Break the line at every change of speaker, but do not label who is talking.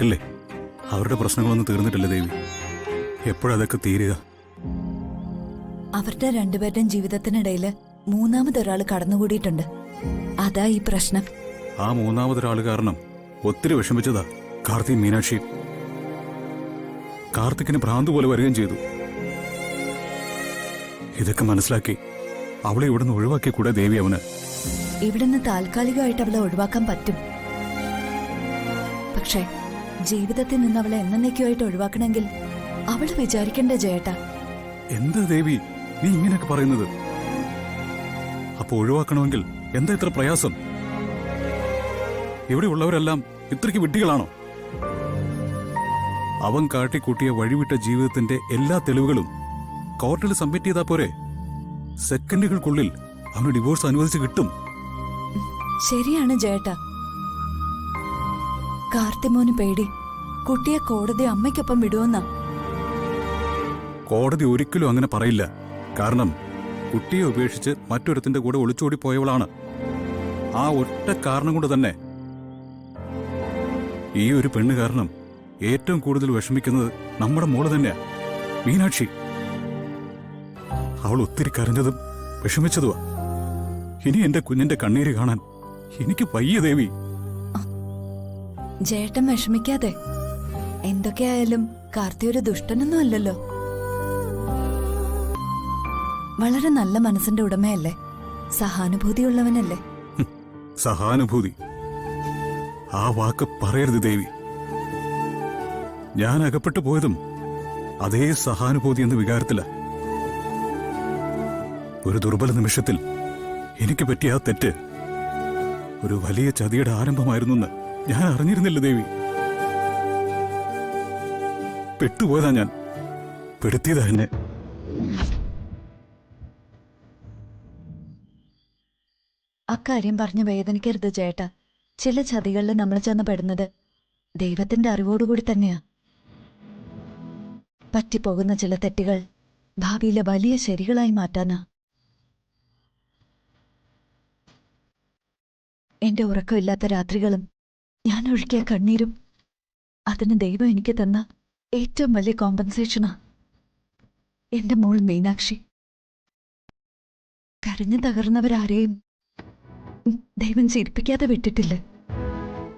കേൾക്കല്ലേ? അവരുടെ പ്രശ്നങ്ങളൊന്നും തീർന്നിട്ടില്ല ദേവി. എപ്പോഴതൊക്കെ തീരുക?
അവരുടെ രണ്ടുപേരുടെയും ജീവിതത്തിനിടയില് മൂന്നാമതൊരാൾ കടന്നുകൂടിയിട്ടുണ്ട്. അതാ ഈ പ്രശ്നം.
ആ മൂന്നാമതൊരാൾ കാരണം ഒത്തിരി വിഷമിച്ചതാ കാർത്തി മീനാക്ഷി. കാർത്തിക്കിന് ഭ്രാന്ത് പോലെ വരികയും ചെയ്തു. ഇതൊക്കെ മനസ്സിലാക്കി അവളെ ഇവിടുന്ന് ഒഴിവാക്കി കൂടെ ദേവി അവന്.
ഇവിടുന്ന് താൽക്കാലികമായിട്ട് അവളെ ഒഴിവാക്കാൻ പറ്റും. പക്ഷേ ജീവിതത്തിൽ നിന്ന് അവളെ എന്നേക്കുമായിട്ട് ഒഴിവാക്കണമെങ്കിൽ അവള് വിചാരിക്കണ്ട ജയേട്ടാ.
എന്താ ദേവി നീ ഇങ്ങനെയൊക്കെ പറയുന്നത്? അപ്പൊ ഒഴിവാക്കണമെങ്കിൽ എന്താ ഇത്ര പ്രയാസം? ഇവിടെ ഉള്ളവരെല്ലാം ഇത്രയ്ക്ക് വിഡ്ഢികളാണോ? അവൻ കാട്ടിക്കൂട്ടിയ വഴിവിട്ട ജീവിതത്തിന്റെ എല്ലാ തെളിവുകളും കോർട്ടിൽ സബ്മിറ്റ് ചെയ്താ പോരെ? സെക്കൻഡുകൾക്കുള്ളിൽ അവന് ഡിവോഴ്സ് അനുവദിച്ച് കിട്ടും.
ശരിയാണ് ജയേട്ടാ. കാർത്തിമോന് പേടി കുട്ടിയെ കോടതി അമ്മയ്ക്കൊപ്പം വിടുവെന്നാ.
കോടതി ഒരിക്കലും അങ്ങനെ പറയില്ല. കാരണം കുട്ടിയെ ഉപേക്ഷിച്ച് മറ്റൊരുത്തിന്റെ കൂടെ ഒളിച്ചോടി പോയവളാണ്. ആ ഒറ്റ കാരണം കൊണ്ട് തന്നെ ഈ ഒരു പെണ്ണ് കാരണം ഏറ്റവും കൂടുതൽ വിഷമിക്കുന്നത് നമ്മുടെ മോള് തന്നെയാ, മീനാക്ഷി. അവൾ ഒത്തിരി കരഞ്ഞതും വിഷമിച്ചതുവാ. ഇനി എന്റെ കുഞ്ഞിന്റെ കണ്ണീര് കാണാൻ എനിക്ക് വയ്യ ദേവി.
ജേട്ടൻ വിഷമിക്കാതെ. എന്തൊക്കെയായാലും കാർത്തി ഒരു ദുഷ്ടനൊന്നും അല്ലല്ലോ. വളരെ നല്ല മനസ്സിന്റെ ഉടമയല്ലേ, സഹാനുഭൂതിയുള്ളവനല്ലേ.
സഹാനുഭൂതി, ആ വാക്ക് പറയരുത് ദേവി. ഞാൻ അകപ്പെട്ടു പോയതും അതേ സഹാനുഭൂതി എന്ന വികാരത്തില. ഒരു ദുർബല നിമിഷത്തിൽ എനിക്ക് പറ്റിയ ആ തെറ്റ് ഒരു വലിയ ചതിയുടെ ആരംഭമായിരുന്നെന്ന് ഞാൻ അറിഞ്ഞിരുന്നില്ല ദേവി. പെട്ടുപോയതാ ഞാൻ, പെടുത്തിയതാ എന്നെ.
അക്കാര്യം പറഞ്ഞ് വേദനിക്കരുത് ചേട്ടാ. ചില ചതികളിൽ നമ്മൾ ചെന്ന് പെടുന്നത് ദൈവത്തിന്റെ അറിവോടുകൂടി തന്നെയാ. പറ്റിപ്പോകുന്ന ചില തെറ്റുകൾ ഭാവിയിലെ വലിയ ശരികളായി മാറ്റാനാ. എന്റെ ഉറക്കമില്ലാത്ത രാത്രികളും ഞാൻ ഒഴുക്കിയ കണ്ണീരും അതിന് ദൈവം എനിക്ക് തന്ന ഏറ്റവും വലിയ കോമ്പൻസേഷനാ. എന്റെ മോൾ മീനാക്ഷി. കരഞ്ഞു തകർന്നവരാരെയും ദൈവം ചിരിപ്പിക്കാതെ വിട്ടിട്ടില്ല.